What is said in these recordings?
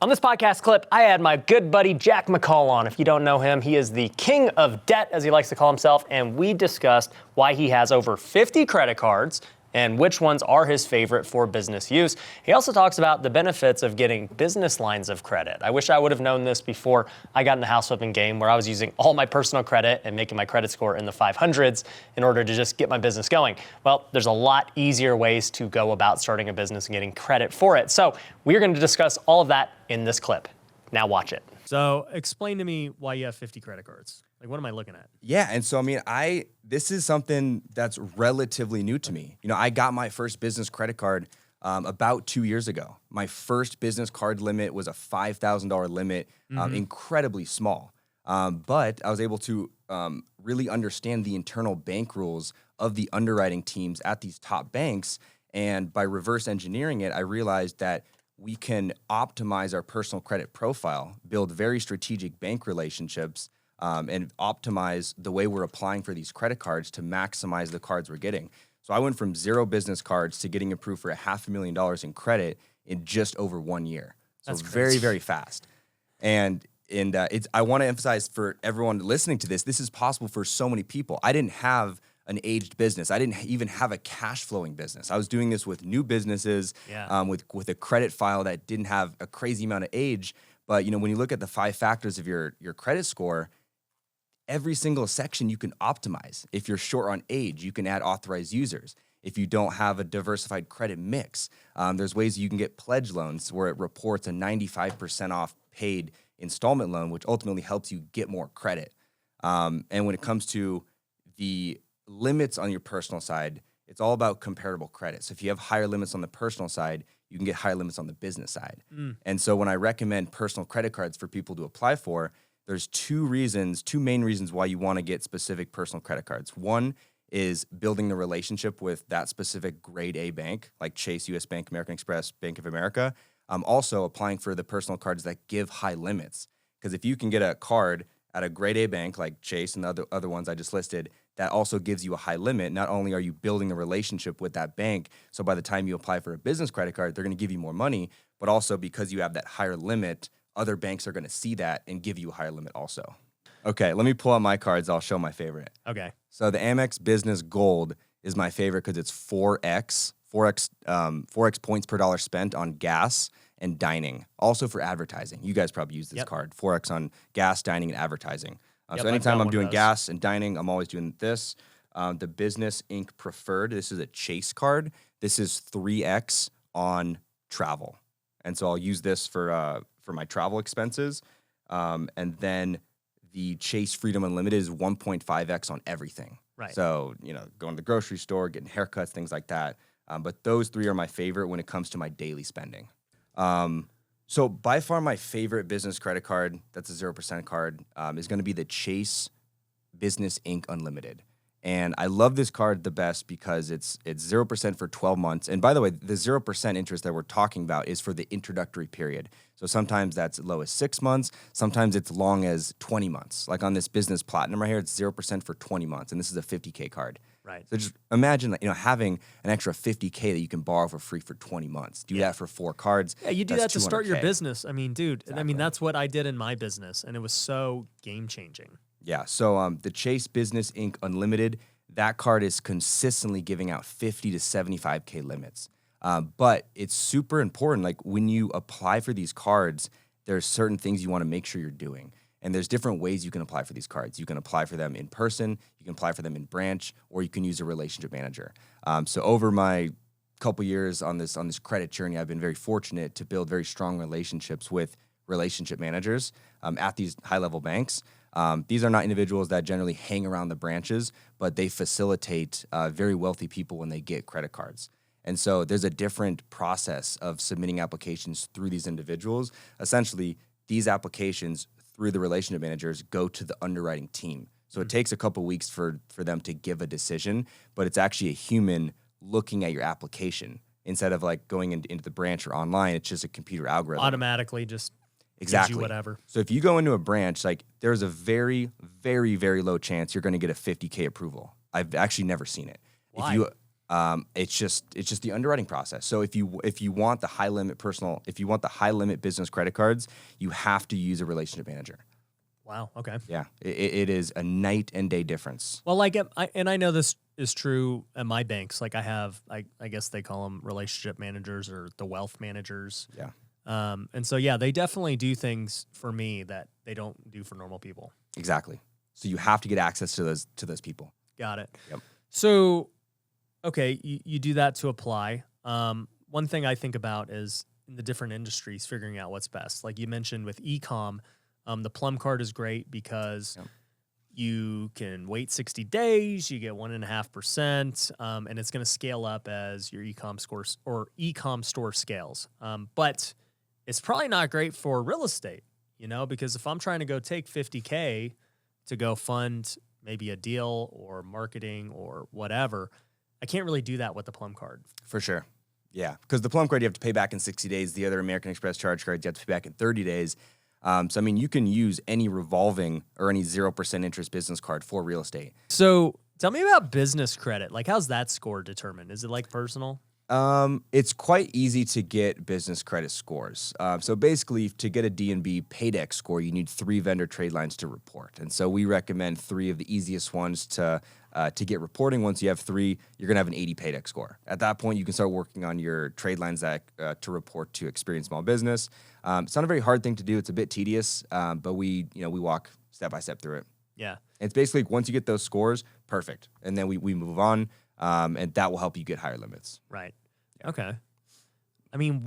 On this podcast clip, I had my good buddy Jack McCall on. If you don't know him, he is the king of debt, as he likes to call himself, and we discussed why he has over 50 credit cards and which ones are his favorite for business use. He also talks about the benefits of getting business lines of credit. I wish I would have known this before I got in the house flipping game, where I was using all my personal credit and making my credit score in the 500s in order to just get my business going. Well, there's a lot easier ways to go about starting a business and getting credit for it. So we're going to discuss all of that in this clip. Now watch it. So explain to me why you have 50 credit cards. Like, what am I looking at? Yeah, and so, this is something that's relatively new to me. I got my first business credit card about 2 years ago. My first business card limit was a $5,000 limit, incredibly small. But I was able to really understand the internal bank rules of the underwriting teams at these top banks. And by reverse engineering it, I realized that we can optimize our personal credit profile, build very strategic bank relationships, and optimize the way we're applying for these credit cards to maximize the cards we're getting. So I went from 0 business cards to getting approved for $500,000 in credit in just over 1 year. So That's very, crazy. very fast. And I want to emphasize for everyone listening to this is possible for so many people. I didn't have an aged business. I didn't even have a cash flowing business. I was doing this with new businesses, with a credit file that didn't have a crazy amount of age. But when you look at the 5 factors of your credit score, every single section you can optimize. If you're short on age, you can add authorized users. If you don't have a diversified credit mix, there's ways you can get pledge loans where it reports a 95% off paid installment loan, which ultimately helps you get more credit. And when it comes to the limits on your personal side, it's all about comparable credit. So if you have higher limits on the personal side, you can get higher limits on the business side. And so when I recommend personal credit cards for people to apply for, there's two main reasons why you want to get specific personal credit cards. One is building the relationship with that specific grade A bank, like Chase, US Bank, American Express, Bank of America. Also applying for the personal cards that give high limits. Because if you can get a card at a grade A bank like Chase and the other ones I just listed, that also gives you a high limit. Not only are you building the relationship with that bank, so by the time you apply for a business credit card, they're going to give you more money, but also because you have that higher limit, other banks are going to see that and give you a higher limit also. Okay, let me pull out my cards. I'll show my favorite. Okay. So the Amex Business Gold is my favorite because it's 4x points per dollar spent on gas and dining. Also for advertising. You guys probably use this card. 4x on gas, dining, and advertising. So anytime I'm doing gas and dining, I'm always doing this. The Business Inc. Preferred, this is a Chase card. This is 3x on travel. And so I'll use this for my travel expenses. And then the Chase Freedom Unlimited is 1.5x on everything. Right. So, going to the grocery store, getting haircuts, things like that. But those 3 are my favorite when it comes to my daily spending. So by far my favorite business credit card, that's a 0% card, is going to be the Chase Business Inc. Unlimited. And I love this card the best because it's 0% for 12 months. And by the way, the 0% interest that we're talking about is for the introductory period. So sometimes that's as low as 6 months. Sometimes it's long as 20 months. Like on this Business Platinum right here, it's 0% for 20 months. And this is a $50K card. Right. So just imagine having an extra $50K that you can borrow for free for 20 months. Do that for 4 cards. Yeah, you do that's that to start your $200K. business. I mean, dude, Exactly. that's what I did in my business, and it was so game-changing. Yeah, so the Chase Business Inc. Unlimited, that card is consistently giving out 50 to 75K limits. But it's super important. Like when you apply for these cards, there's certain things you want to make sure you're doing. And there's different ways you can apply for these cards. You can apply for them in person, you can apply for them in branch, or you can use a relationship manager. So over my couple years on this credit journey, I've been very fortunate to build very strong relationships with relationship managers at these high-level banks. These are not individuals that generally hang around the branches, but they facilitate very wealthy people when they get credit cards. And so there's a different process of submitting applications through these individuals. Essentially, these applications through the relationship managers go to the underwriting team. So it takes a couple weeks for them to give a decision, but it's actually a human looking at your application instead of like going into the branch or online. It's just a computer algorithm. Automatically just Exactly. gives you whatever. So if you go into a branch, like there's a very, very, very low chance you're going to get a 50K approval. I've actually never seen it. Why? It's just the underwriting process. So if you want the high limit business credit cards, you have to use a relationship manager. Wow. Okay. Yeah, it is a night and day difference. Well, like, I know this is true at my banks. Like, I guess they call them relationship managers or the wealth managers. Yeah. And so, yeah, they definitely do things for me that they don't do for normal people. Exactly. So you have to get access to those people. Got it. Yep. So, okay, you do that to apply. One thing I think about is in the different industries, figuring out what's best. Like you mentioned with e-com, the Plum card is great because you can wait 60 days, you get 1.5%, and it's going to scale up as your e-com scores or e-com store scales. But it's probably not great for real estate, because if I'm trying to go take $50K to go fund maybe a deal or marketing or whatever, I can't really do that with the Plum card. For sure. Yeah, because the Plum card you have to pay back in 60 days. The other American Express charge cards you have to pay back in 30 days. So, I mean, you can use any revolving or any 0% interest business card for real estate. So tell me about business credit. Like, how's that score determined? Is it like personal? It's quite easy to get business credit scores. So basically, to get a D&B Paydex score, you need 3 vendor trade lines to report. And so we recommend 3 of the easiest ones to get reporting. Once you have 3, you're going to have an 80 Paydex score. At that point, you can start working on your trade lines that to report to Experience Small Business. It's not a very hard thing to do. It's a bit tedious, but we walk step by step through it. Yeah. It's basically once you get those scores, perfect. And then we move on, and that will help you get higher limits. Right. Okay. I mean,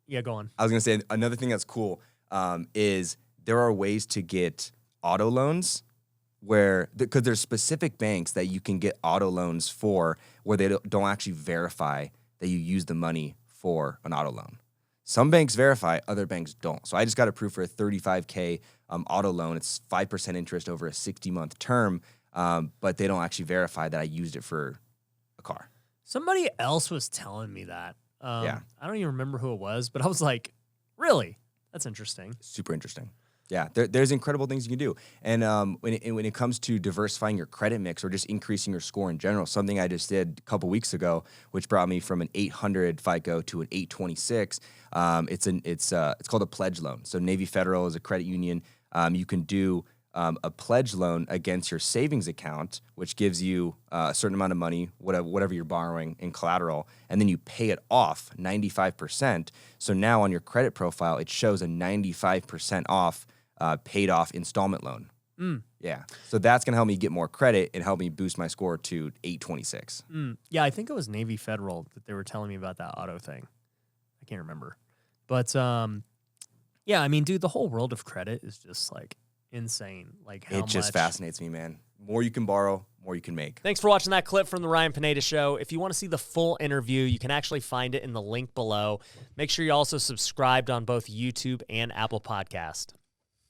Yeah, go on. I was going to say another thing that's cool is there are ways to get auto loans because there's specific banks that you can get auto loans for where they don't actually verify that you use the money for an auto loan. Some banks verify, other banks don't. So I just got approved for a $35K auto loan. It's 5% interest over a 60-month term, but they don't actually verify that I used it for a car. Somebody else was telling me that. Yeah. I don't even remember who it was, but I was like, really? That's interesting. Super interesting. Yeah, there's incredible things you can do. And when it comes to diversifying your credit mix or just increasing your score in general, something I just did a couple weeks ago, which brought me from an 800 FICO to an 826. It's called a pledge loan. So Navy Federal is a credit union. You can do a pledge loan against your savings account, which gives you a certain amount of money, whatever you're borrowing in collateral, and then you pay it off 95%. So now on your credit profile, it shows a 95% off paid off installment loan. Yeah. So that's going to help me get more credit and help me boost my score to 826. Yeah, I think it was Navy Federal that they were telling me about that auto thing. I can't remember. But, yeah, I mean, dude, the whole world of credit is just, like, insane. Like, how It just much fascinates me, man. More you can borrow, more you can make. Thanks for watching that clip from the Ryan Pineda Show. If you want to see the full interview, you can actually find it in the link below. Make sure you also subscribed on both YouTube and Apple Podcast.